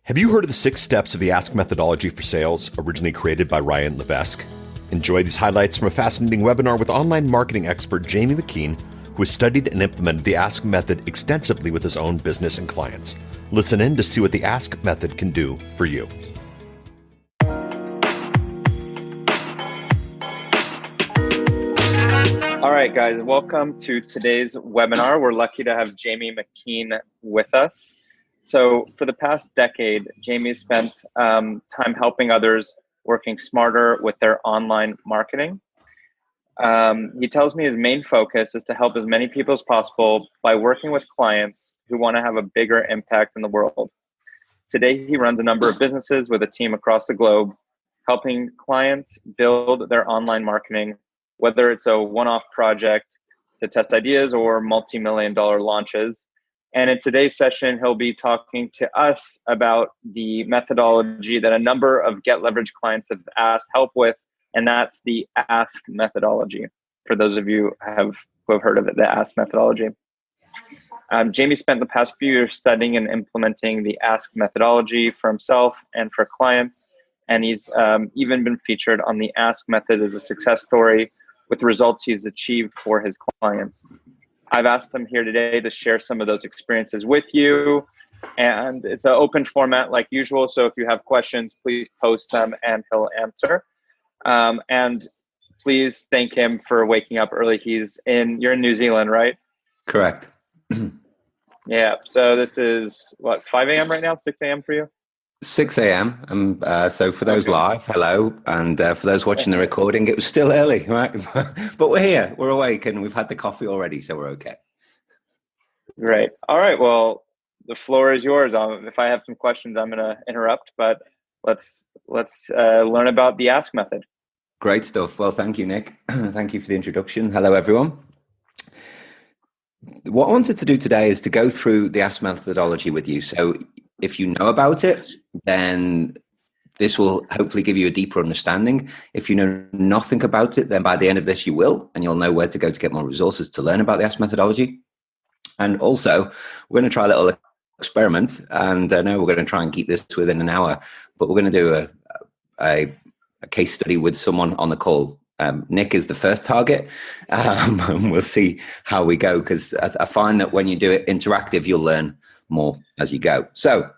Have you heard of the 6 steps of the Ask methodology for sales, originally created by Ryan Levesque? Enjoy these highlights from a fascinating webinar with online marketing expert Jamie McKean, who has studied and implemented the Ask method extensively with his own business and clients. Listen in to see what the Ask method can do for you. All right, guys, welcome to today's webinar. We're lucky to have Jamie McKean with us. So for the past decade, Jamie spent time helping others working smarter with their online marketing. He tells me his main focus is to help as many people as possible by working with clients who want to have a bigger impact in the world. Today, he runs a number of businesses with a team across the globe, helping clients build their online marketing, whether it's a one-off project to test ideas or multi-million-dollar launches. And in today's session, he'll be talking to us about the methodology that a number of Get Leverage clients have asked help with, and that's the Ask methodology. For those of you who have heard of it, the Ask methodology. Jamie spent the past few years studying and implementing the Ask methodology for himself and for clients. And he's even been featured on the Ask method as a success story with the results he's achieved for his clients. I've asked him here today to share some of those experiences with you. And it's an open format like usual. So if you have questions, please post them and he'll answer. And please thank him for waking up early. You're in New Zealand, right? Correct. Yeah. So this is 5 a.m. right now, 6 a.m. for you? 6 a.m. So for those live, hello. And for those watching the recording, it was still early, right? But we're here, we're awake, and we've had the coffee already, so we're okay. Great. All right. Well, the floor is yours. If I have some questions, I'm going to interrupt, but let's learn about the Ask method. Great stuff. Well, thank you, Nick. Thank you for the introduction. Hello, everyone. What I wanted to do today is to go through the Ask methodology with you. So if you know about it, then this will hopefully give you a deeper understanding. If you know nothing about it, then by the end of this, you will, and you'll know where to go to get more resources to learn about the Ask methodology. And also, we're going to try a little experiment, and I know we're going to try and keep this within an hour, but we're going to do a case study with someone on the call. Nick is the first target, and we'll see how we go, because I find that when you do it interactive, you'll learn more as you go. So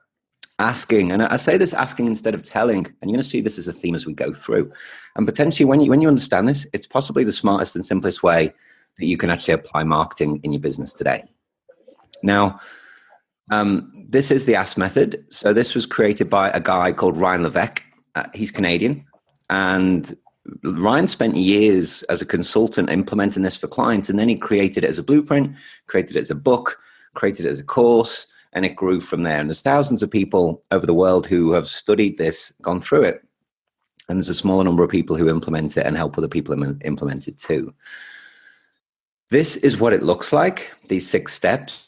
asking, and I say this asking instead of telling, and you're going to see this as a theme as we go through. And potentially when you understand this, it's possibly the smartest and simplest way that you can actually apply marketing in your business today. Now, this is the Ask method. So this was created by a guy called Ryan Levesque. He's Canadian, and Ryan spent years as a consultant implementing this for clients, and then he created it as a blueprint, created it as a book, created it as a course, and it grew from there. And there's thousands of people over the world who have studied this, gone through it, and there's a smaller number of people who implement it and help other people implement it too. This is what it looks like, these 6 steps.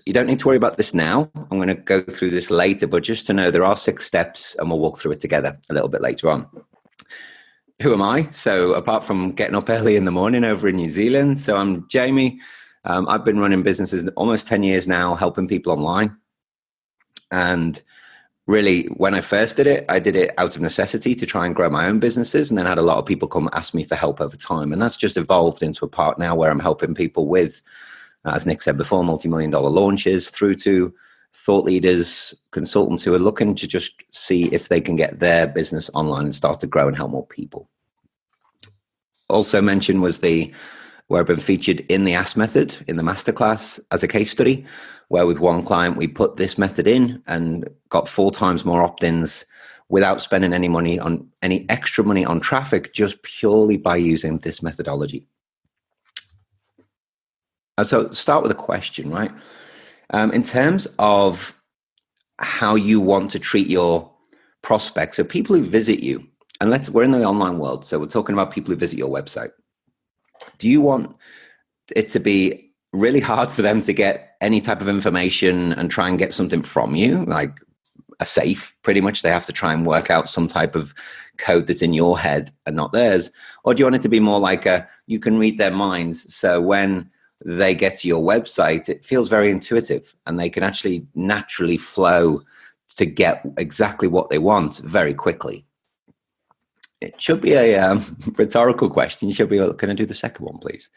You don't need to worry about this now. I'm going to go through this later, but just to know there are 6 steps, and we'll walk through it together a little bit later on. Who am I? So apart from getting up early in the morning over in New Zealand, so I'm Jamie. I've been running businesses almost 10 years now, helping people online. And really, when I first did it, I did it out of necessity to try and grow my own businesses, and then had a lot of people come ask me for help over time. And that's just evolved into a part now where I'm helping people with, as Nick said before, multi-million-dollar launches, through to thought leaders, consultants who are looking to just see if they can get their business online and start to grow and help more people. Also mentioned was where I've been featured in the Ask method in the masterclass as a case study, where with one client we put this method in and got 4 times more opt-ins without spending any extra money on traffic, just purely by using this methodology. So start with a question, right? In terms of how you want to treat your prospects, so people who visit you, and we're in the online world, so we're talking about people who visit your website. Do you want it to be really hard for them to get any type of information and try and get something from you, like a safe? Pretty much they have to try and work out some type of code that's in your head and not theirs? Or do you want it to be more like you can read their minds, so when they get to your website, it feels very intuitive and they can actually naturally flow to get exactly what they want very quickly. It should be a rhetorical question. You should be, can I do the second one, please?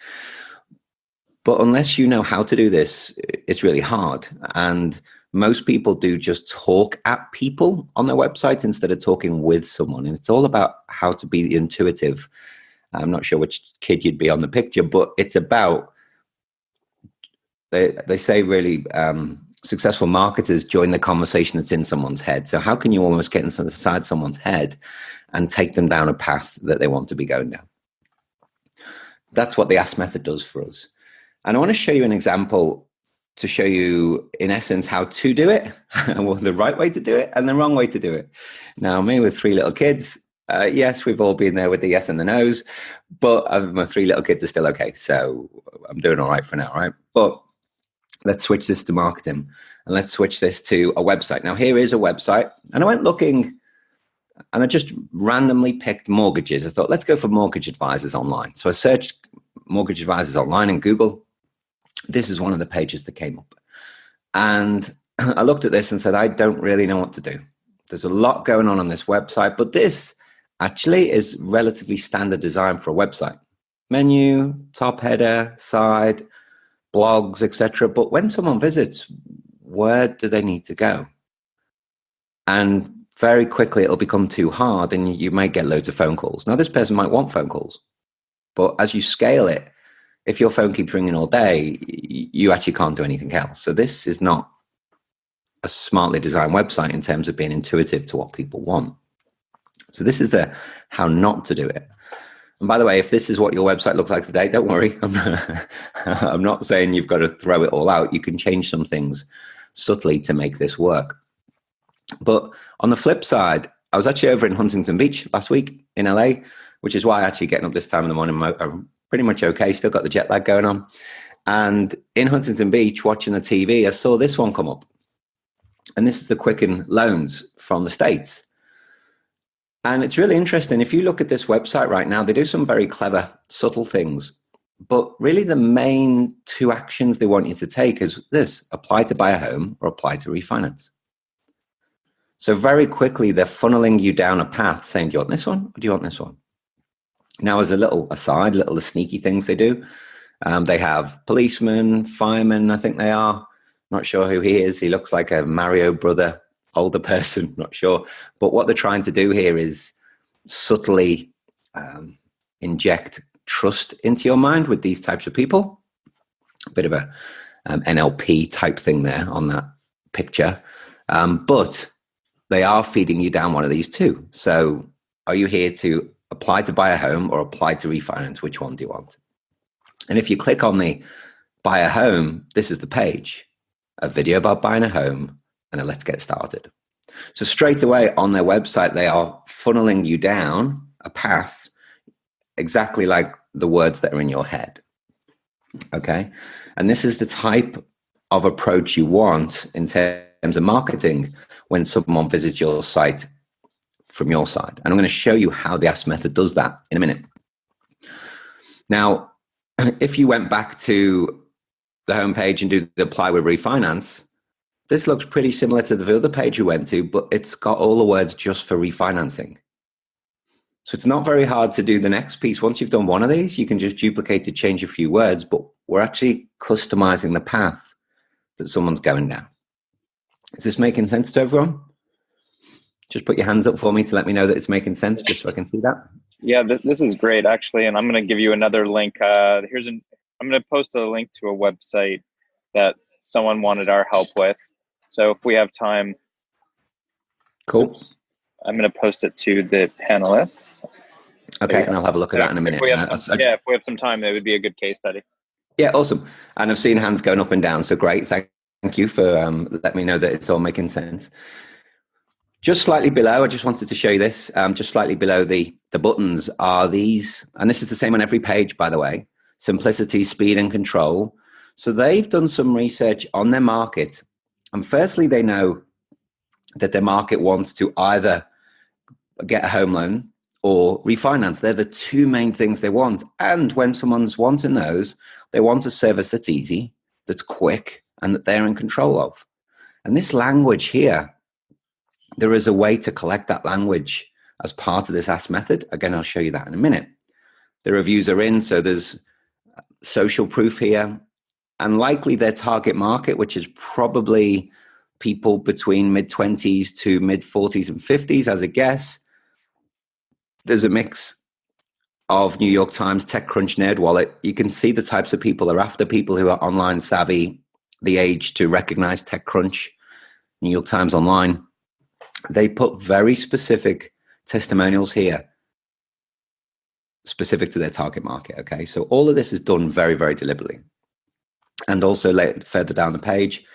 But unless you know how to do this, it's really hard. And most people do just talk at people on their website instead of talking with someone. And it's all about how to be intuitive. I'm not sure which kid you'd be on the picture, but it's about, they say really, successful marketers join the conversation that's in someone's head. So how can you almost get inside someone's head and take them down a path that they want to be going down? That's what the Ask method does for us. And I want to show you an example to show you, in essence, how to do it, the right way to do it and the wrong way to do it. Now, me with 3 little kids, yes, we've all been there with the yes and the no's, but my 3 little kids are still okay. So I'm doing all right for now, right? But let's switch this to marketing and let's switch this to a website. Now, here is a website, and I went looking and I just randomly picked mortgages. I thought, let's go for mortgage advisors online. So I searched mortgage advisors online in Google. This is one of the pages that came up. And I looked at this and said, I don't really know what to do. There's a lot going on this website, but this actually is relatively standard design for a website. Menu, top header, side, blogs, etc. But when someone visits, where do they need to go? And very quickly it'll become too hard and you may get loads of phone calls. Now, this person might want phone calls, but as you scale it, if your phone keeps ringing all day, you actually can't do anything else. So this is not a smartly designed website in terms of being intuitive to what people want. So this is the how not to do it. And by the way, if this is what your website looks like today, don't worry. I'm not saying you've got to throw it all out. You can change some things subtly to make this work. But on the flip side, I was actually over in Huntington Beach last week in LA, which is why actually getting up this time in the morning, I'm pretty much okay. Still got the jet lag going on. And in Huntington Beach, watching the TV, I saw this one come up. And this is the Quicken loans from the States. And it's really interesting. If you look at this website right now, they do some very clever, subtle things. But really the main 2 actions they want you to take is this: apply to buy a home or apply to refinance. So very quickly, they're funneling you down a path saying, do you want this one or do you want this one? Now, as a little aside, the sneaky things they do, they have policemen, firemen, I think they are. Not sure who he is. He looks like a Mario brother, older person, not sure. But what they're trying to do here is subtly inject trust into your mind with these types of people. A bit of a NLP type thing there on that picture. But they are feeding you down one of these 2. So are you here to apply to buy a home or apply to refinance? Which one do you want? And if you click on the buy a home, this is the page, a video about buying a home and a let's get started. So straight away on their website, they are funneling you down a path exactly like the words that are in your head. Okay. And this is the type of approach you want in terms of marketing when someone visits your site from your side. And I'm going to show you how the Ask method does that in a minute. Now, if you went back to the homepage and do the apply with refinance, this looks pretty similar to the other page we went to, but it's got all the words just for refinancing. So it's not very hard to do the next piece. Once you've done one of these, you can just duplicate it, change a few words, but we're actually customizing the path that someone's going down. Is this making sense to everyone? Just put your hands up for me to let me know that it's making sense, just so I can see that. Yeah, this is great, actually. And I'm going to give you another link. I'm going to post a link to a website that someone wanted our help with. So if we have time, cool. I'm going to post it to the panelists. Okay, and I'll have a look at that in a minute. If we have some time, that would be a good case study. Yeah, awesome. And I've seen hands going up and down, so great. Thank you for letting me know that it's all making sense. Just slightly below, I just wanted to show you this. Just slightly below the buttons are these, and this is the same on every page, by the way. Simplicity, speed, and control. So they've done some research on their market. And firstly, they know that their market wants to either get a home loan or refinance. They're the 2 main things they want. And when someone's wanting those, they want a service that's easy, that's quick, and that they're in control of. And this language here there is a way to collect that language as part of this Ask method. Again, I'll show you that in a minute. The reviews are in, so there's social proof here, and likely their target market, which is probably people between mid-20s to mid-40s and 50s as a guess. There's a mix of New York Times, TechCrunch, NerdWallet. You can see the types of people they're after: people who are online savvy, the age to recognize TechCrunch, New York Times Online. They put very specific testimonials here, specific to their target market. Okay, so all of this is done very, very deliberately. And also further down the page,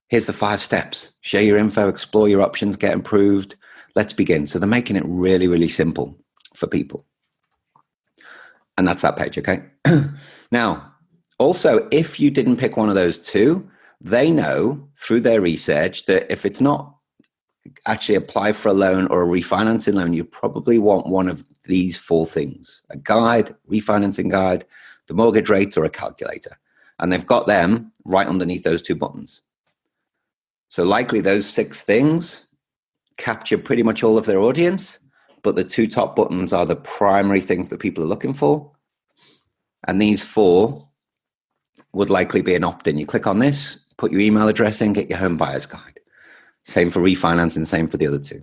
here's the 5 steps: share your info, explore your options, get improved. Let's begin. So they're making it really, really simple for people. And that's that page. Okay. Now, also, if you didn't pick one of those 2, they know through their research that if it's not actually apply for a loan or a refinancing loan, you probably want one of these 4 things: a guide, refinancing guide, the mortgage rate, or a calculator. And they've got them right underneath those 2 buttons. So likely those 6 things capture pretty much all of their audience, but the 2 top buttons are the primary things that people are looking for. And these 4 would likely be an opt-in. You click on this, put your email address in, get your home buyer's guide. Same for refinancing, same for the other 2.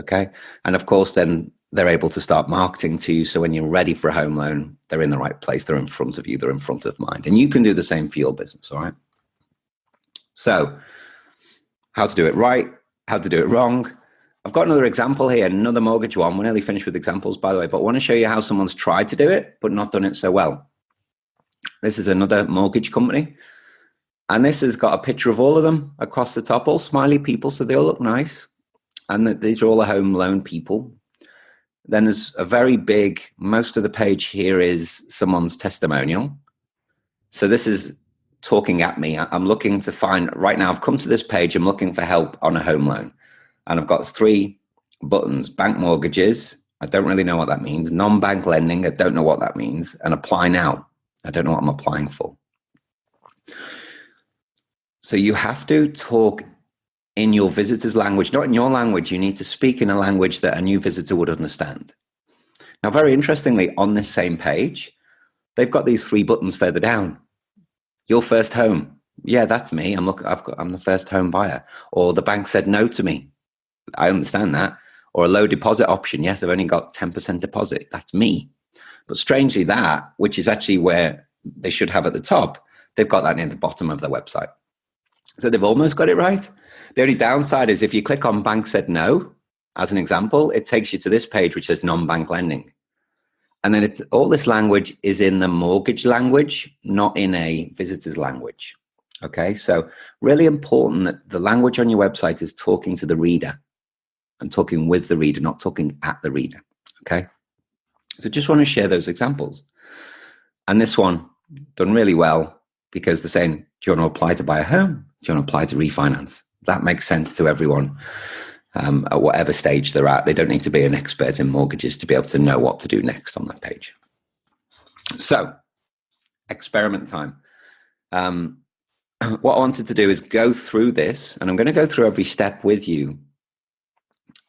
Okay. And of course, then they're able to start marketing to you. So when you're ready for a home loan, they're in the right place. They're in front of you. They're in front of mind. And you can do the same for your business. All right. So how to do it right, how to do it wrong. I've got another example here, another mortgage one. We're nearly finished with examples, by the way, but I want to show you how someone's tried to do it, but not done it so well. This is another mortgage company. And this has got a picture of all of them across the top, all smiley people, so they all look nice. And these are all the home loan people. Then there's a very big, most of the page here is someone's testimonial. So this is talking at me. I'm looking to find, right now I've come to this page, I'm looking for help on a home loan. And I've got 3 buttons: bank mortgages, I don't really know what that means; non-bank lending, I don't know what that means; and apply now, I don't know what I'm applying for. So you have to talk in your visitor's language, not in your language. You need to speak in a language that a new visitor would understand. Now, very interestingly, on this same page, they've got these 3 buttons further down. Your first home. Yeah, that's me. I'm the first home buyer. Or the bank said no to me. I understand that. Or a low deposit option. Yes, I've only got 10% deposit. That's me. But strangely, that, which is actually where they should have at the top, they've got that near the bottom of their website. So they've almost got it right. The only downside is if you click on bank said no, as an example, it takes you to this page which says non-bank lending. And then all this language is in the mortgage language, not in a visitor's language. Okay, so really important that the language on your website is talking to the reader and talking with the reader, not talking at the reader. Okay, so just want to share those examples. And this one done really well because they're saying, do you want to apply to buy a home? Do you want to apply to refinance? That makes sense to everyone at whatever stage they're at. They don't need to be an expert in mortgages to be able to know what to do next on that page. So, experiment time. What I wanted to do is go through this, and I'm going to go through every step with you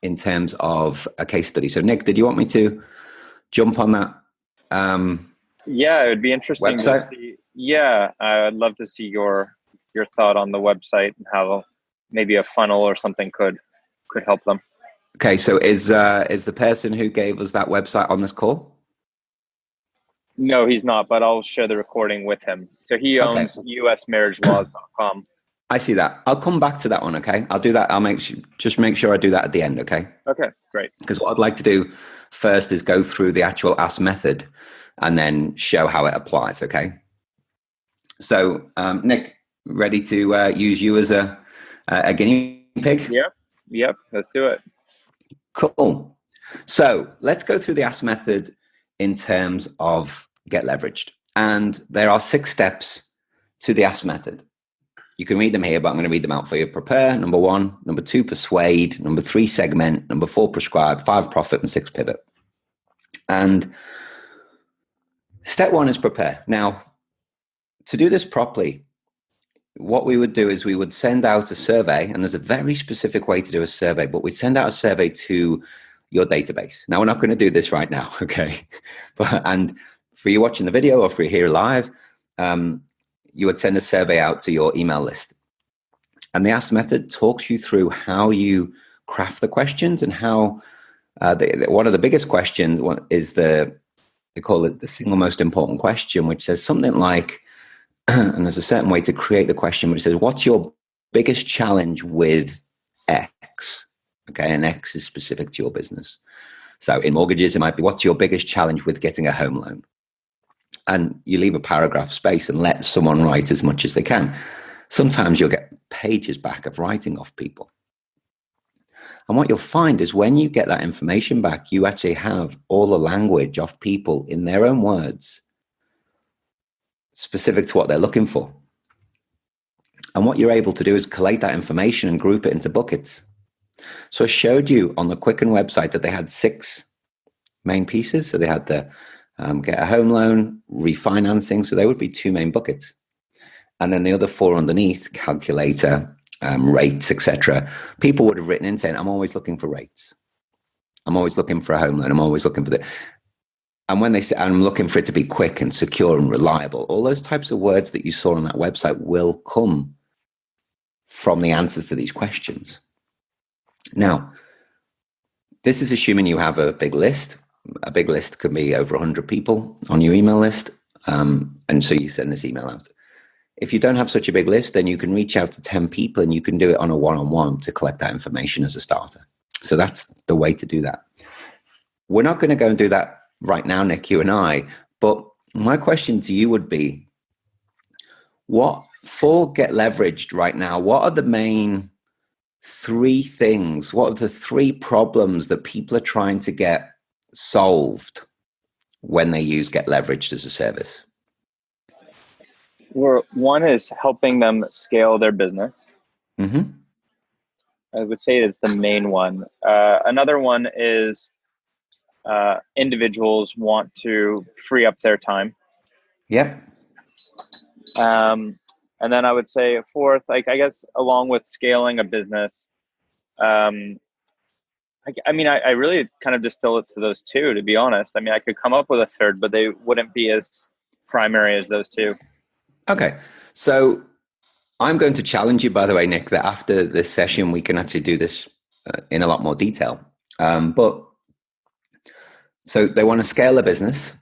in terms of a case study. So, Nick, did you want me to jump on that? Yeah, it would be interesting website? to see. Yeah, I'd love to see your thought on the website and how maybe a funnel or something could help them. Okay, so is the person who gave us that website on this call? No, he's not, but I'll share the recording with him. So he owns usmarriagelaws.com. I see that. I'll come back to that one, okay? I'll do that. I'll make sure I do that at the end, okay? Okay, great. Because what I'd like to do first is go through the actual Ask method and then show how it applies, okay? So, Nick, ready to use you as a guinea pig? Yep, let's do it. Cool. So let's go through the Ask method in terms of get leveraged. And there are 6 steps to the Ask method. You can read them here, but I'm going to read them out for you. Prepare, number 1. Number 2, persuade. Number 3, segment. Number 4, prescribe. 5, profit. And 6, pivot. And step 1 is prepare. Now, to do this properly, what we would do is we would send out a survey, and there's a very specific way to do a survey, but we'd send out a survey to your database. Now, we're not going to do this right now, okay? And for you watching the video or for you here live, you would send a survey out to your email list. And the Ask method talks you through how you craft the questions and how one of the biggest questions is they call it the single most important question, which says something like, and there's a certain way to create the question, which says, what's your biggest challenge with X? Okay, and X is specific to your business. So in mortgages, it might be, what's your biggest challenge with getting a home loan? And you leave a paragraph space and let someone write as much as they can. Sometimes you'll get pages back of writing off people. And what you'll find is when you get that information back, you actually have all the language of people in their own words, specific to what they're looking for. And what you're able to do is collate that information and group it into buckets. So I showed you on the Quicken website that they had 6 main pieces. So they had the get a home loan, refinancing. So there would be 2 main buckets. And then the other 4 underneath, calculator, rates, etc. People would have written in saying, I'm always looking for rates. I'm always looking for a home loan. I'm always looking for the... And when they say, I'm looking for it to be quick and secure and reliable, all those types of words that you saw on that website will come from the answers to these questions. Now, this is assuming you have a big list. A big list could be over 100 people on your email list. And so you send this email out. If you don't have such a big list, then you can reach out to 10 people and you can do it on a one-on-one to collect that information as a starter. So that's the way to do that. We're not going to go and do that right now, Nick, you and I, but my question to you would be, for Get Leveraged right now, what are the main 3 things? What are the 3 problems that people are trying to get solved when they use Get Leveraged as a service? One is helping them scale their business. Mm-hmm. I would say it's the main one. Another one is individuals want to free up their time. Yep. And then I would say a fourth, I guess, along with scaling a business, I really kind of distill it to those 2, to be honest. I mean, I could come up with a third, but they wouldn't be as primary as those 2. Okay. So I'm going to challenge you, by the way, Nick, that after this session, we can actually do this in a lot more detail. So they want to scale a business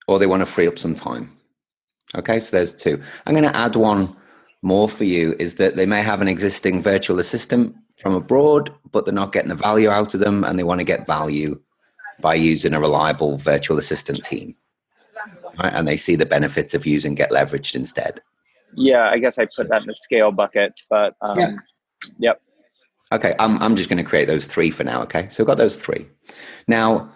or they want to free up some time. Okay, so there's 2. I'm going to add one more for you, is that they may have an existing virtual assistant from abroad, but they're not getting the value out of them, and they want to get value by using a reliable virtual assistant team. Right? And they see the benefits of using Get Leveraged instead. Yeah, I guess I put that in the scale bucket, but yep. Okay, I'm just going to create those 3 for now, okay? So we've got those 3. Now,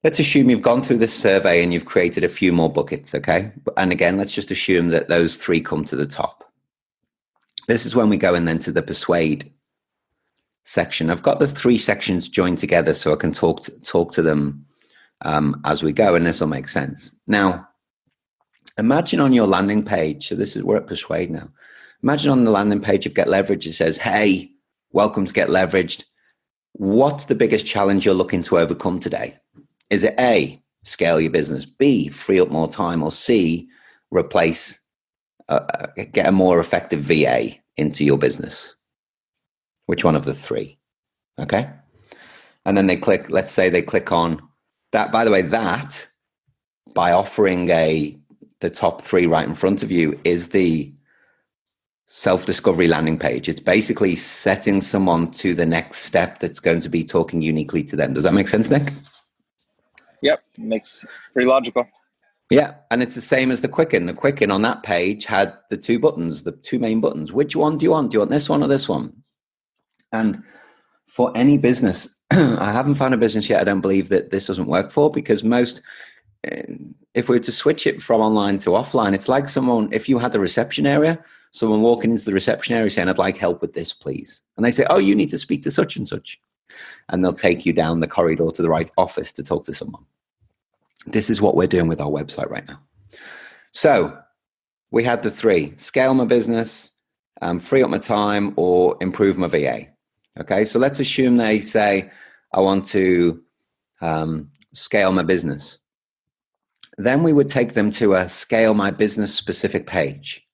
let's assume you've gone through this survey and you've created a few more buckets, okay? And again, let's just assume that those 3 come to the top. This is when we go in then to the persuade section. I've got the 3 sections joined together so I can talk to them as we go, and this will make sense. Now, imagine on your landing page, so we're at persuade now. Imagine on the landing page of Get Leveraged, it says, hey, welcome to Get Leveraged. What's the biggest challenge you're looking to overcome today? Is it A, scale your business, B, free up more time, or C, replace, get a more effective VA into your business? Which one of the 3? Okay. And then let's say they click on that. By the way, that by offering the top 3 right in front of you is the self-discovery landing page. It's basically setting someone to the next step that's going to be talking uniquely to them. Does that make sense, Nick? Yep, makes pretty logical. Yeah, and it's the same as the Quicken. The Quicken on that page had the 2 buttons, the 2 main buttons. Which one do you want? Do you want this one or this one? And for any business, I haven't found a business yet I don't believe that this doesn't work for, because if we were to switch it from online to offline, it's like if you had the reception area, someone walking into the reception area saying, I'd like help with this, please. And they say, oh, you need to speak to such and such. And they'll take you down the corridor to the right office to talk to someone. This is what we're doing with our website right now. So we had the three: scale my business, free up my time, or improve my VA. Okay, so let's assume they say, I want to scale my business. Then we would take them to a scale my business specific page.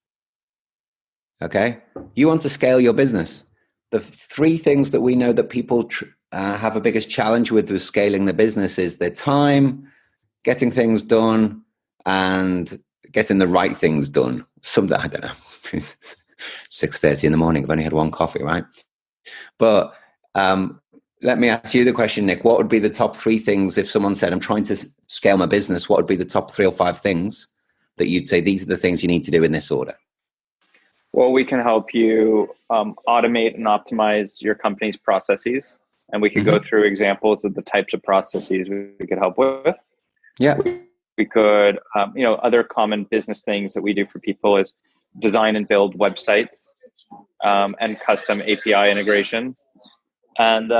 Okay, you want to scale your business. The three things that we know that people have a biggest challenge with scaling the business is their time, getting things done, and getting the right things done. Some, I don't know, 6:30 in the morning. I've only had one coffee, right? But let me ask you the question, Nick. What would be the top three things if someone said, I'm trying to scale my business? What would be the top 3 or 5 things that you'd say, these are the things you need to do in this order? Well, we can help you automate and optimize your company's processes. And we could go through examples of the types of processes we could help with. Yeah. We could, other common business things that we do for people is design and build websites and custom API integrations. And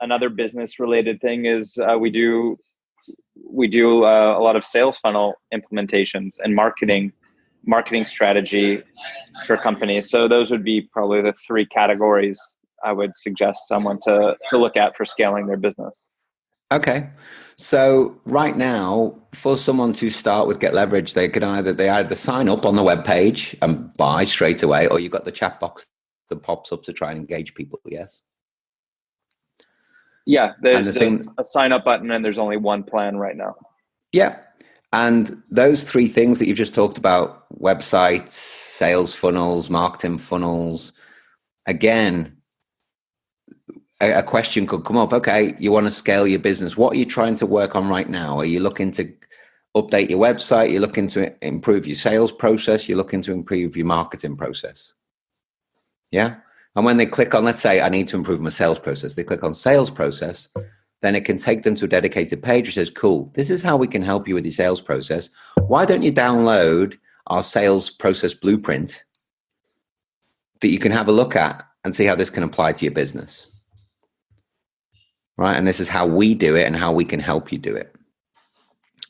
another business related thing is we do a lot of sales funnel implementations and marketing strategy for companies. So those would be probably the 3 categories I would suggest someone to look at for scaling their business. Okay. So right now, for someone to start with Get Leverage, they either sign up on the web page and buy straight away, or you've got the chat box that pops up to try and engage people. Yes. Yeah, there's a sign up button, and there's only one plan right now. Yeah. And those 3 things that you've just talked about, websites, sales funnels, marketing funnels, again, a question could come up. Okay, you want to scale your business. What are you trying to work on right now? Are you looking to update your website? You're looking to improve your sales process? You're looking to improve your marketing process? Yeah. And when they click on, let's say, I need to improve my sales process, they click on sales process, then it can take them to a dedicated page which says, cool, this is how we can help you with your sales process. Why don't you download our sales process blueprint that you can have a look at and see how this can apply to your business? Right. And this is how we do it and how we can help you do it.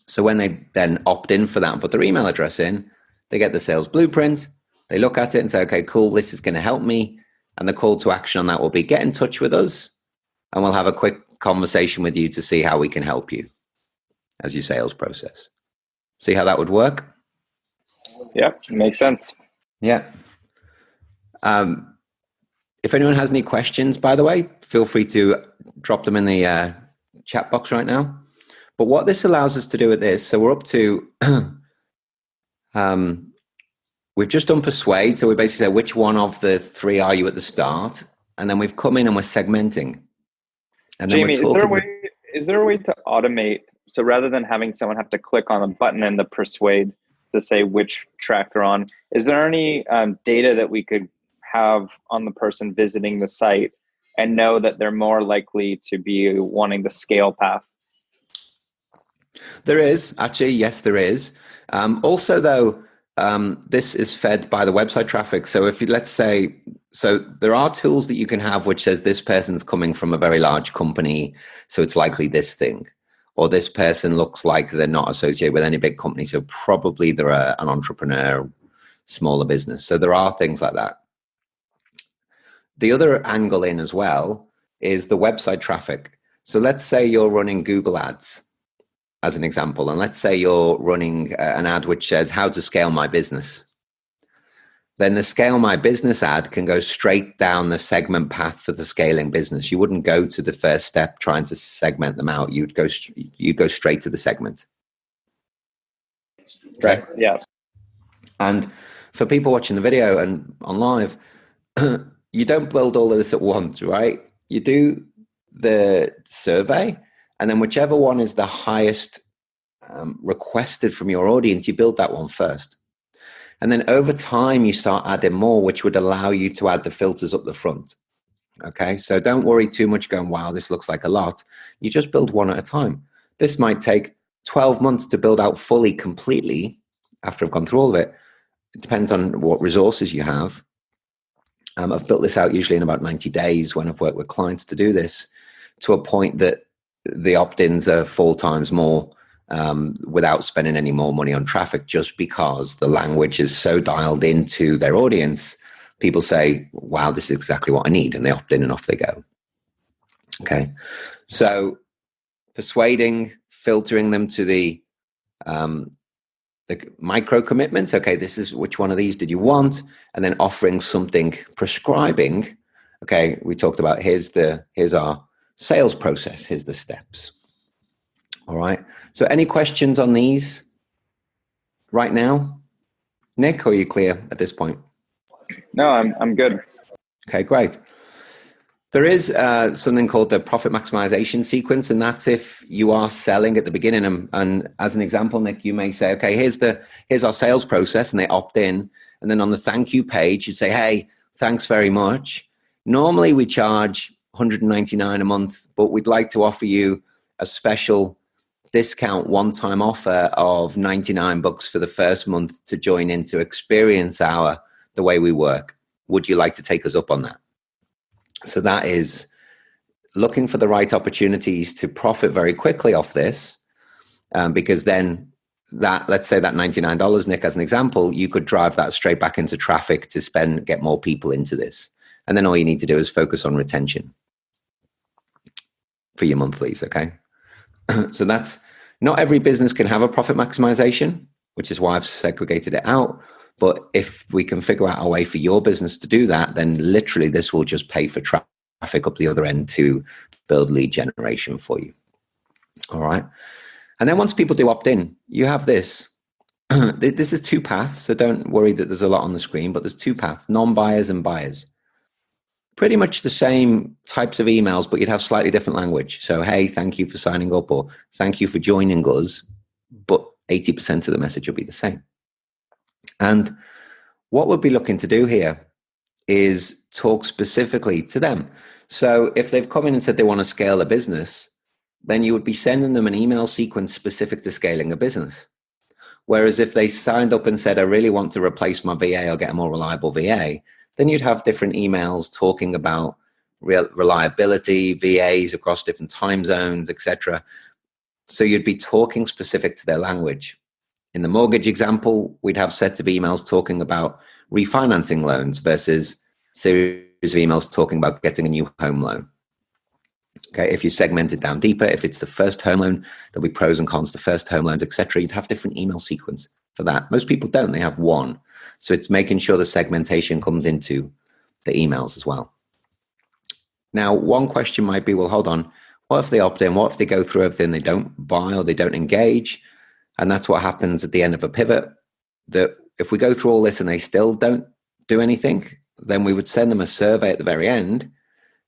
So when they then opt in for that and put their email address in, they get the sales blueprint. They look at it and say, okay, cool, this is going to help me. And the call to action on that will be get in touch with us and we'll have a quick conversation with you to see how we can help you as your sales process. See how that would work? Yeah, makes sense. Yeah. If anyone has any questions, by the way, feel free to drop them in the chat box right now. But what this allows us to do with this, so we're up to, we've just done persuade. So we basically say, which one of the 3 are you at the start? And then we've come in and we're segmenting. And then Jamie, is there a way to automate? So rather than having someone have to click on a button in the persuade to say which track they're on, is there any data that we could have on the person visiting the site and know that they're more likely to be wanting the scale path? There is actually, yes, there is. Also, though, this is fed by the website traffic. So if you, let's say, so there are tools that you can have which says this person's coming from a very large company, so it's likely this thing, or this person looks like they're not associated with any big company, so probably they're an entrepreneur, smaller business. So there are things like that. The other angle in as well is the website traffic. So let's say you're running Google ads as an example, and let's say you're running an ad which says how to scale my business. Then the scale my business ad can go straight down the segment path for the scaling business. You wouldn't go to the first step trying to segment them out. You'd go straight to the segment. Okay. Right. Yeah. And for people watching the video and on live, you don't build all of this at once, right? You do the survey, and then whichever one is the highest requested from your audience, you build that one first. And then over time, you start adding more, which would allow you to add the filters up the front. Okay, so don't worry too much going, wow, this looks like a lot. You just build one at a time. This might take 12 months to build out fully, completely, after I've gone through all of it. It depends on what resources you have. I've built this out usually in about 90 days when I've worked with clients to do this, to a point that the opt-ins are 4 times more without spending any more money on traffic, just because the language is so dialed into their audience. People say, wow, this is exactly what I need. And they opt in and off they go. Okay. So persuading, filtering them to the micro commitments. Okay, this is which one of these did you want? And then offering something, prescribing. Okay, we talked about here's our sales process. Here's the steps. All right. So any questions on these right now? Nick, or are you clear at this point? No, I'm good. Okay, great. There is something called the profit maximization sequence, and that's if you are selling at the beginning. And as an example, Nick, you may say, okay, here's our sales process, and they opt in. And then on the thank you page, you say, hey, thanks very much. Normally we charge $199 a month, but we'd like to offer you a special discount one-time offer of $99 for the first month to join in to experience the way we work. Would you like to take us up on that? So that is looking for the right opportunities to profit very quickly off this, because then let's say that $99, Nick, as an example, you could drive that straight back into traffic to get more people into this. And then all you need to do is focus on retention for your monthlies, okay? So that's, not every business can have a profit maximization, which is why I've segregated it out. But if we can figure out a way for your business to do that, then literally this will just pay for traffic up the other end to build lead generation for you. All right. And then once people do opt in, you have this. This is two paths. So don't worry that there's a lot on the screen, but there's two paths, non-buyers and buyers. Pretty much the same types of emails, but you'd have slightly different language. So, hey, thank you for signing up, or thank you for joining us. But 80% of the message will be the same. And what we'll be looking to do here is talk specifically to them. So if they've come in and said they want to scale a business, then you would be sending them an email sequence specific to scaling a business. Whereas if they signed up and said, I really want to replace my VA or get a more reliable VA, then you'd have different emails talking about reliability, VAs across different time zones, etc. So you'd be talking specific to their language. In the mortgage example, we'd have sets of emails talking about refinancing loans versus series of emails talking about getting a new home loan. Okay, if you segment it down deeper, if it's the first home loan, there'll be pros and cons to first home loans, etc. You'd have different email sequence for that. Most people don't, they have one. So it's making sure the segmentation comes into the emails as well. Now, one question might be, well, hold on, what if they opt in? What if they go through everything, they don't buy or they don't engage? And that's what happens at the end of a pivot, that if we go through all this and they still don't do anything, then we would send them a survey at the very end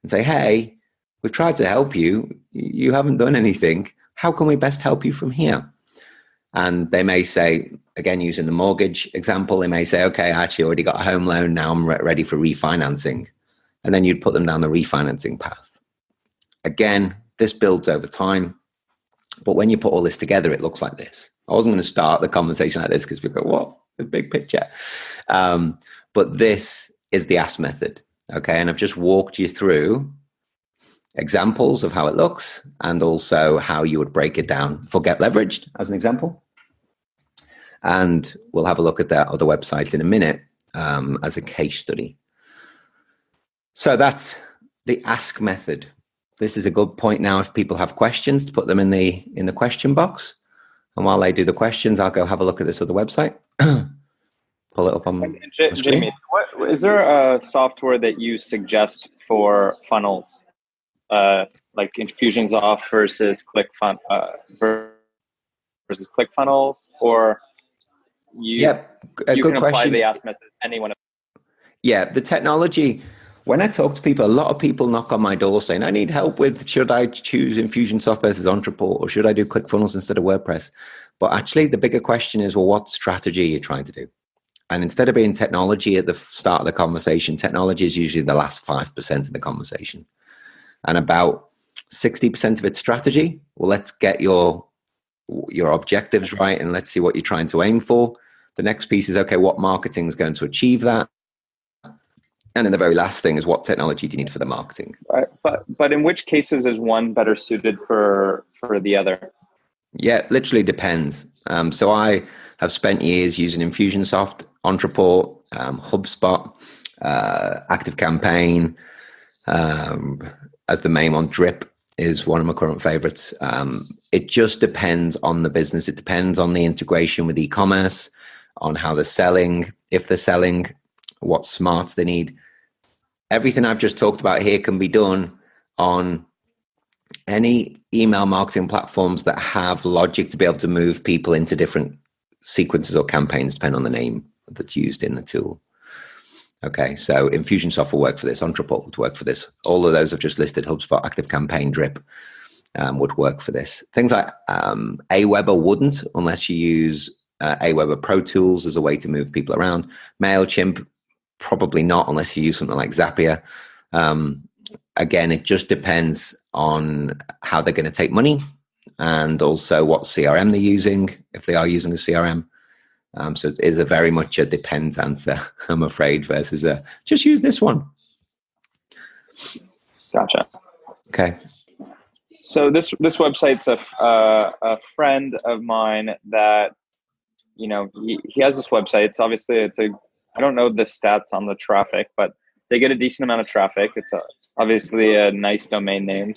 and say, hey, we've tried to help you. You haven't done anything. How can we best help you from here? And they may say, again, using the mortgage example, they may say, okay, I actually already got a home loan. Now I'm ready for refinancing. And then you'd put them down the refinancing path. Again, this builds over time. But when you put all this together, it looks like this. I wasn't going to start the conversation like this because we go, what? The big picture. But this is the Ask method. Okay. And I've just walked you through examples of how it looks and also how you would break it down for Get Leveraged as an example. And we'll have a look at that other website in a minute as a case study. So that's the Ask method. This is a good point now if people have questions to put them in the question box. And while they do the questions, I'll go have a look at this other website. Pull it up on the screen. Jamie, is there a software that you suggest for funnels, like Infusionsoft versus versus ClickFunnels, or you good can question. apply the Ask method to anyone? Yeah, the technology. When I talk to people, a lot of people knock on my door saying, I need help with, should I choose Infusionsoft versus Entreport, or should I do ClickFunnels instead of WordPress? But actually, the bigger question is, well, what strategy are you trying to do? And instead of being technology at the start of the conversation, technology is usually the last 5% of the conversation. And about 60% of it's strategy. Well, let's get your objectives right, and let's see what you're trying to aim for. The next piece is, okay, what marketing is going to achieve that? And then the very last thing is, what technology do you need for the marketing? Right. But in which cases is one better suited for the other? Yeah, literally depends. So I have spent years using Infusionsoft, Entreport, HubSpot, ActiveCampaign, as the main one. Drip is one of my current favorites. It just depends on the business. It depends on the integration with e-commerce, on how they're selling, if they're selling, what smarts they need. Everything I've just talked about here can be done on any email marketing platforms that have logic to be able to move people into different sequences or campaigns, depending on the name that's used in the tool. Okay, so Infusionsoft will work for this, Entreport would work for this. All of those I've just listed, HubSpot, ActiveCampaign, Drip, would work for this. Things like Aweber wouldn't, unless you use Aweber Pro Tools as a way to move people around. MailChimp, probably not, unless you use something like Zapier. Again, it just depends on how they're going to take money and also what CRM they're using, if they are using a CRM. So it is a very much a depends answer, I'm afraid, versus a just use this one. Gotcha. Okay. So this website's a friend of mine that, you know, he has this website. It's obviously, I don't know the stats on the traffic, but they get a decent amount of traffic. It's obviously a nice domain name,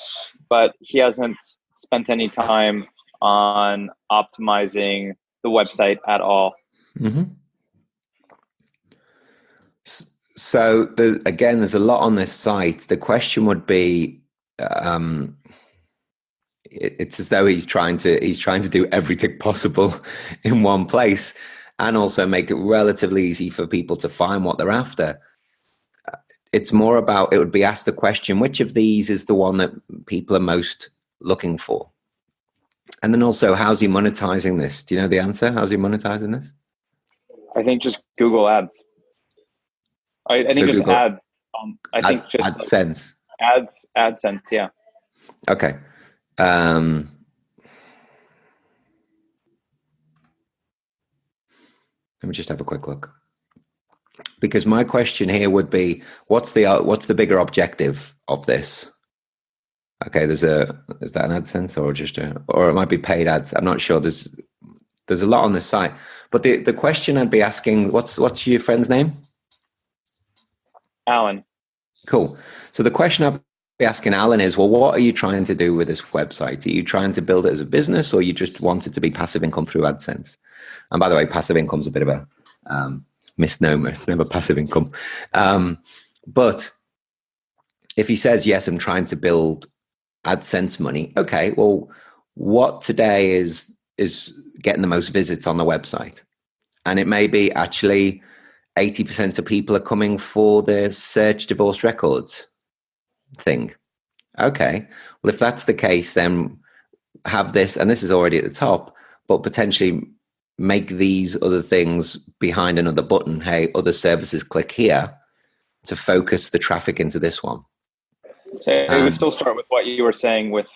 but he hasn't spent any time on optimizing the website at all. Mm-hmm. So there's a lot on this site. The question would be, it's as though he's trying to do everything possible in one place, and also make it relatively easy for people to find what they're after. It's more about, it would be asked the question, which of these is the one that people are most looking for? And then also, how's he monetizing this? Do you know the answer? How's he monetizing this? I think just Google Ads. I think just Google, ads. I think just AdSense. AdSense. Yeah. Okay. Let me just have a quick look. Because my question here would be, what's the bigger objective of this? Okay, is that an AdSense or it might be paid ads? I'm not sure. There's a lot on this site, but the question I'd be asking, what's your friend's name? Alan. Cool. So the question I'd be asking Alan is, well, what are you trying to do with this website? Are you trying to build it as a business, or you just want it to be passive income through AdSense? And by the way, passive income is a bit of a misnomer. It's never passive income. But if he says, yes, I'm trying to build AdSense money. Okay, well, what today is getting the most visits on the website? And it may be actually 80% of people are coming for the search divorce records thing. Okay, well, if that's the case, then have this, and this is already at the top, but potentially make these other things behind another button. Hey, other services, click here to focus the traffic into this one. So it would still start with what you were saying, with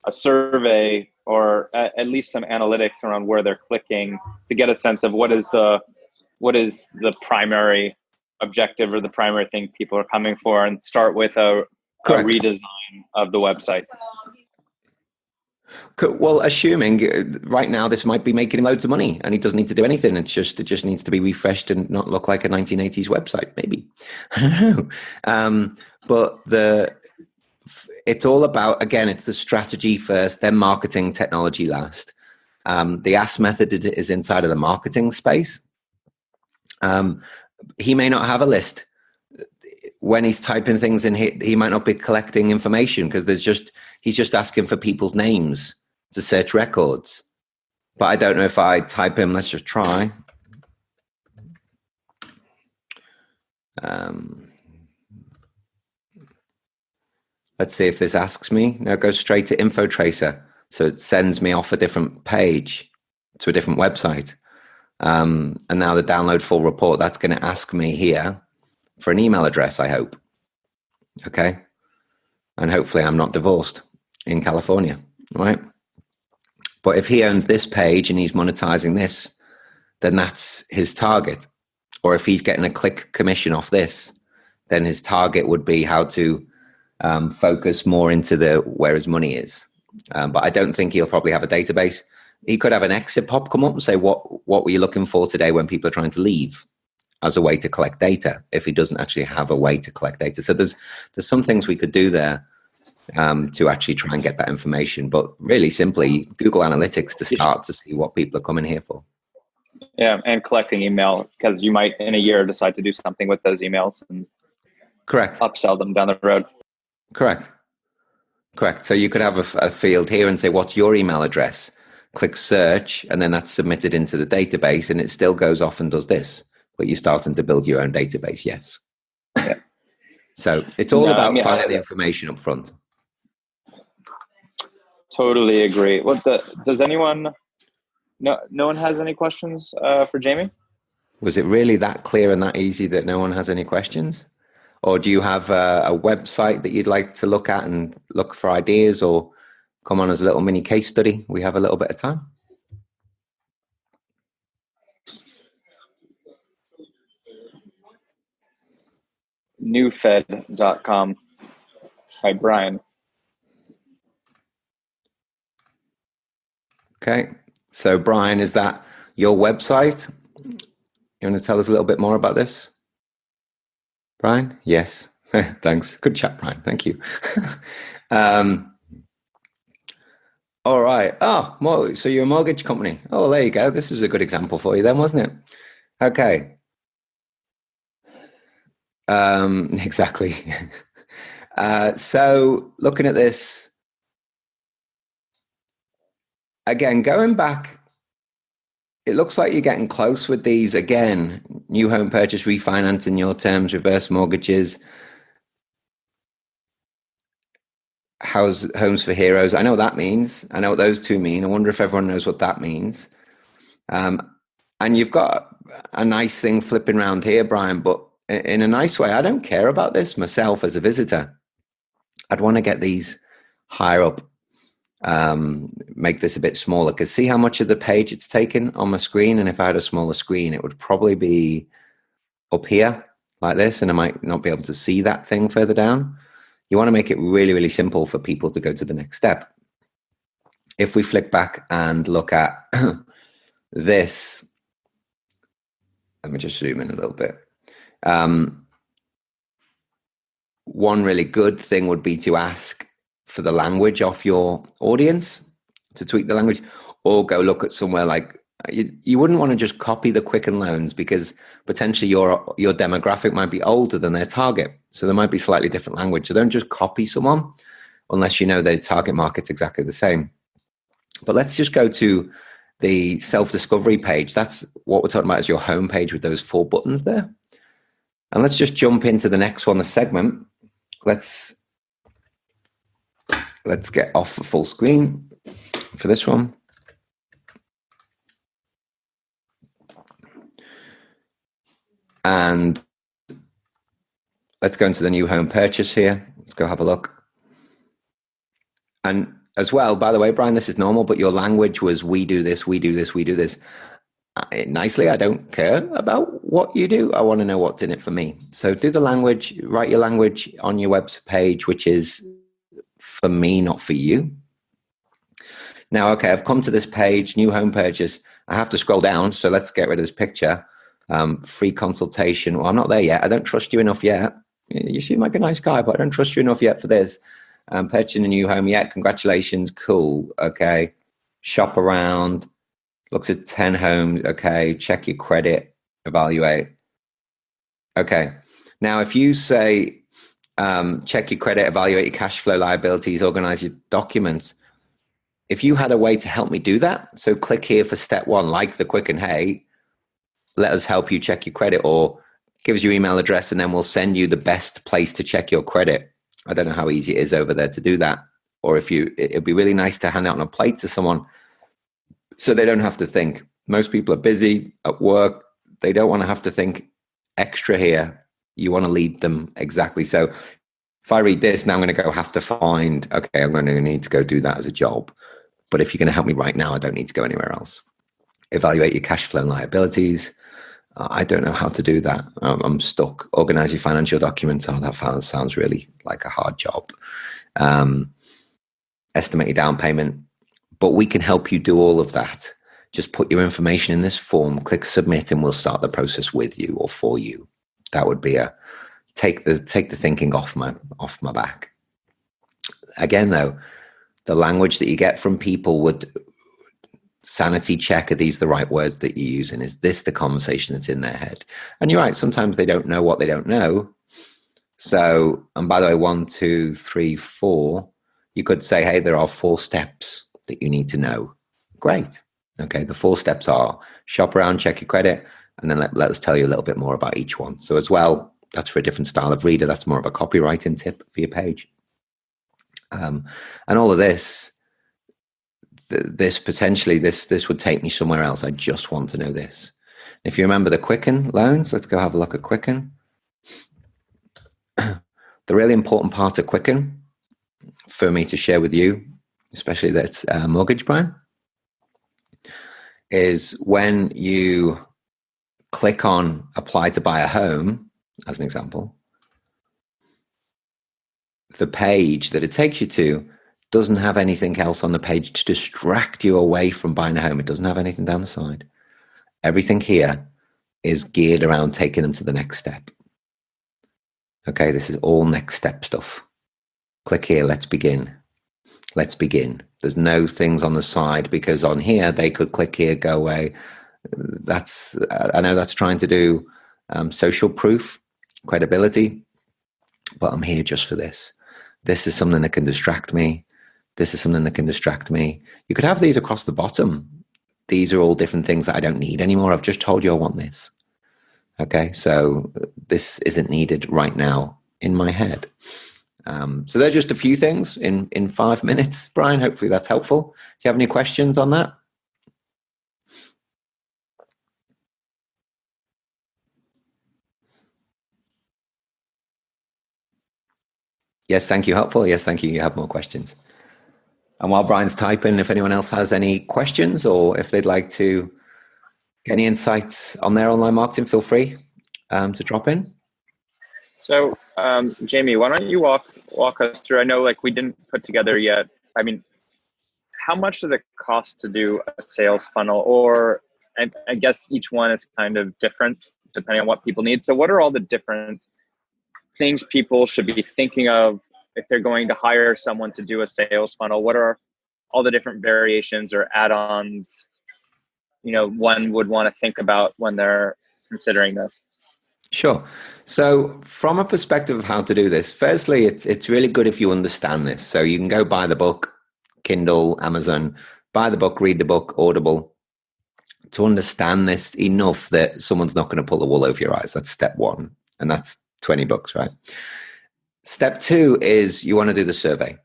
a survey or at least some analytics around where they're clicking to get a sense of what is the primary objective or the primary thing people are coming for, and start with a redesign of the website. Well, assuming right now this might be making him loads of money and he doesn't need to do anything. It just needs to be refreshed and not look like a 1980s website, maybe. I don't know. But it's all about, again, it's the strategy first, then marketing, technology last. The Ask method is inside of the marketing space. He may not have a list. When he's typing things in, he might not be collecting information because he's just asking for people's names to search records. But I don't know if I type in, let's just try. Let's see if this asks me. No, it goes straight to InfoTracer. So it sends me off a different page to a different website. And now the download full report, that's going to ask me here for an email address, I hope. Okay. And hopefully I'm not divorced in California, right? But if he owns this page and he's monetizing this, then that's his target. Or if he's getting a click commission off this, then his target would be how to focus more into where his money is. But I don't think he'll probably have a database. He could have an exit pop come up and say, what were you looking for today when people are trying to leave, as a way to collect data, if he doesn't actually have a way to collect data. So there's some things we could do there to actually try and get that information. But really simply, Google Analytics to start to see what people are coming here for. Yeah, and collecting email, because you might in a year decide to do something with those emails and Correct. upsell them down the road. Correct. So you could have a field here and say, what's your email address? Click search, and then that's submitted into the database, and it still goes off and does this. But you're starting to build your own database, yes. Yeah. So it's all about finding the information up front. Totally agree. Does anyone? No one has any questions for Jamie? Was it really that clear and that easy that no one has any questions? Or do you have a website that you'd like to look at and look for ideas, or come on as a little mini case study? We have a little bit of time. Newfed.com by Brian. Okay. So Brian, is that your website? You want to tell us a little bit more about this? Brian? Yes. Thanks. Good chat, Brian. Thank you. All right. Oh, so you're a mortgage company. Oh, there you go. This was a good example for you then, wasn't it? Okay. Exactly. So looking at this, again, going back, it looks like you're getting close with these. Again, new home purchase, refinance in your terms, reverse mortgages, homes for heroes. I know what that means. I know what those two mean. I wonder if everyone knows what that means. And you've got a nice thing flipping around here, Brian, but in a nice way. I don't care about this myself as a visitor. I'd want to get these higher up, make this a bit smaller, because see how much of the page it's taken on my screen. And if I had a smaller screen, it would probably be up here like this, and I might not be able to see that thing further down. You want to make it really, really simple for people to go to the next step. If we flick back and look at this, let me just zoom in a little bit. One really good thing would be to ask for the language of your audience, to tweak the language, or go look at somewhere like, you wouldn't want to just copy the Quicken Loans, because potentially your demographic might be older than their target. So there might be slightly different language. So don't just copy someone unless you know their target market's exactly the same. But let's just go to the self-discovery page. That's what we're talking about, is your home page with those 4 buttons there. And let's just jump into the next one, the segment. Let's get off the full screen for this one. And let's go into the new home purchase here. Let's go have a look. And as well, by the way, Brian, this is normal, but your language was, we do this, we do this, we do this. Nicely, I don't care about what you do. I want to know what's in it for me. So do the language, write your language on your web page, which is for me, not for you. Now, okay, I've come to this page, new home purchase. I have to scroll down. So let's get rid of this picture. Free consultation. Well, I'm not there yet. I don't trust you enough yet. You seem like a nice guy, but I don't trust you enough yet for this. Purchasing a new home yet. Congratulations. Cool. Okay. Shop around. Looks at 10 homes. Okay. Check your credit. Evaluate. Okay. Now, if you say, check your credit, evaluate your cash flow liabilities, organize your documents. If you had a way to help me do that, so click here for step 1, like the Quicken, hey, let us help you check your credit, or give us your email address and then we'll send you the best place to check your credit. I don't know how easy it is over there to do that. Or it'd be really nice to hand out on a plate to someone so they don't have to think. Most people are busy at work. They don't want to have to think extra here. You want to lead them exactly. So if I read this, now I'm going to have to find, okay, I'm going to need to go do that as a job. But if you're going to help me right now, I don't need to go anywhere else. Evaluate your cash flow and liabilities. I don't know how to do that. I'm stuck. Organize your financial documents. Oh, that sounds really like a hard job. Estimate your down payment. But we can help you do all of that. Just put your information in this form, click submit, and we'll start the process with you or for you. That would be take the thinking off my back. Again, though, the language that you get from people would sanity check, are these the right words that you're using? Is this the conversation that's in their head? And you're right, sometimes they don't know what they don't know. So, and by the way, 1, 2, 3, 4, you could say, hey, there are 4 steps that you need to know. Great. Okay, the 4 steps are shop around, check your credit, and then let us tell you a little bit more about each one. So as well, that's for a different style of reader. That's more of a copywriting tip for your page. And all of this potentially, this would take me somewhere else. I just want to know this. If you remember the Quicken loans, let's go have a look at Quicken. The really important part of Quicken for me to share with you, especially that's mortgage, Brian, is when you click on apply to buy a home, as an example, the page that it takes you to doesn't have anything else on the page to distract you away from buying a home. It doesn't have anything down the side. Everything here is geared around taking them to the next step. Okay, this is all next step stuff. Click here, let's begin. Let's begin. There's no things on the side, because on here they could click here, go away. I know that's trying to do social proof, credibility, but I'm here just for this. This is something that can distract me. This is something that can distract me. You could have these across the bottom. These are all different things that I don't need anymore. I've just told you I want this. Okay, so this isn't needed right now in my head. So they're just a few things in 5 minutes, Brian. Hopefully that's helpful. Do you have any questions on that? Yes, thank you. Helpful. Yes, thank you. You have more questions. And while Brian's typing, if anyone else has any questions or if they'd like to get any insights on their online marketing, feel free to drop in. So, Jamie, why don't you walk us through? I know, like, we didn't put together yet. I mean, how much does it cost to do a sales funnel? Or I guess each one is kind of different depending on what people need. So, what are all the different things people should be thinking of if they're going to hire someone to do a sales funnel? What are all the different variations or add-ons, one would want to think about when they're considering this? Sure. So from a perspective of how to do this, firstly, it's really good if you understand this. So you can go buy the book, Kindle, Amazon, buy the book, read the book, Audible, to understand this enough that someone's not going to pull the wool over your eyes. That's step 1. And that's $20, right? Step 2 is you want to do the survey.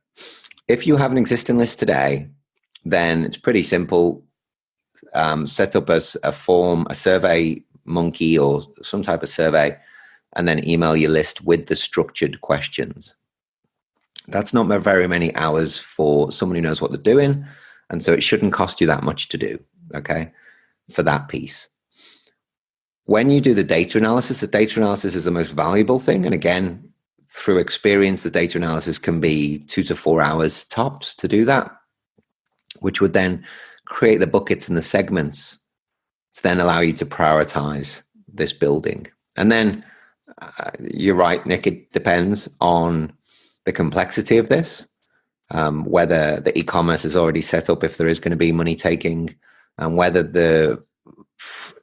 If you have an existing list today, then it's pretty simple. Set up a form, a survey monkey or some type of survey, and then email your list with the structured questions. That's not very many hours for someone who knows what they're doing. And so it shouldn't cost you that much to do, okay, for that piece. When you do the data analysis is the most valuable thing. And again, through experience, the data analysis can be 2 to 4 hours tops to do that, which would then create the buckets and the segments to then allow you to prioritize this building. And then you're right, Nick, it depends on the complexity of this, whether the e-commerce is already set up, if there is going to be money taking, and whether the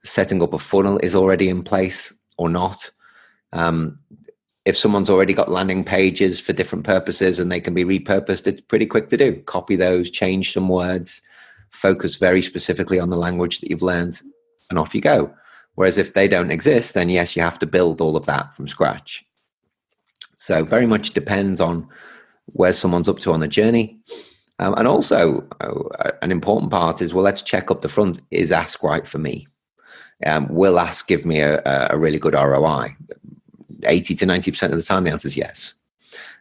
setting up a funnel is already in place or not. If someone's already got landing pages for different purposes and they can be repurposed, it's pretty quick to do. Copy those, change some words, focus very specifically on the language that you've learned, and off you go. Whereas if they don't exist, then yes, you have to build all of that from scratch. So very much depends on where someone's up to on the journey. And also an important part is, well, let's check up the front. Is Ask right for me? Will Ask give me a really good ROI? 80 to 90% of the time, the answer is yes.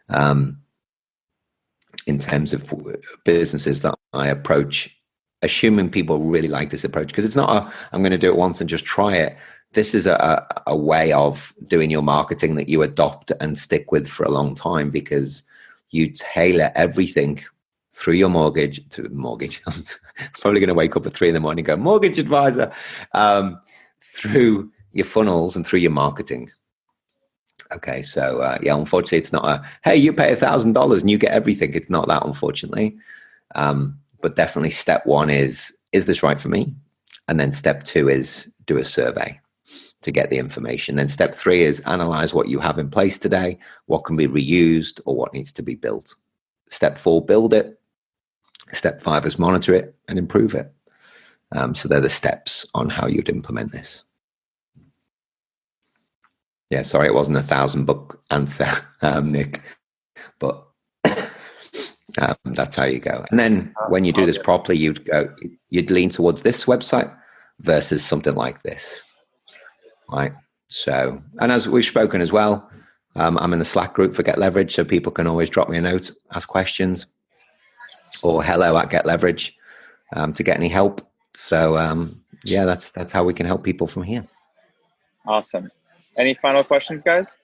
In terms of businesses that I approach, assuming people really like this approach, because it's not I'm going to do it once and just try it. This is a way of doing your marketing that you adopt and stick with for a long time, because you tailor everything through your mortgage. I'm probably going to wake up at 3 a.m. and go, mortgage advisor, through your funnels and through your marketing. Okay, so yeah, unfortunately, it's not hey, you pay $1,000 and you get everything. It's not that, unfortunately. But definitely step 1 is this right for me? And then step 2 is do a survey to get the information. Then step 3 is analyze what you have in place today, what can be reused or what needs to be built. Step 4, build it. Step 5 is monitor it and improve it. So they're the steps on how you'd implement this. Yeah, sorry, it wasn't a 1,000-book answer, Nick, but that's how you go. And then when you do this properly, you'd lean towards this website versus something like this, right? So, and as we've spoken as well, I'm in the Slack group for Get Leverage, so people can always drop me a note, ask questions, or hello@GetLeverage to get any help. So yeah, that's how we can help people from here. Awesome. Any final questions, guys?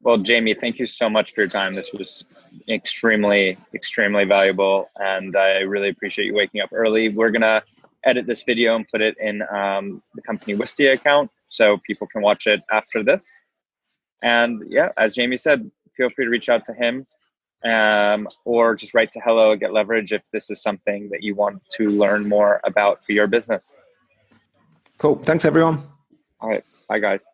Well, Jamie, thank you so much for your time. This was extremely, extremely valuable, and I really appreciate you waking up early. We're going to edit this video and put it in the company Wistia account so people can watch it after this. And yeah, as Jamie said, feel free to reach out to him or just write to hello@GetLeverage if this is something that you want to learn more about for your business. Cool. Thanks, everyone. All right. Bye, guys.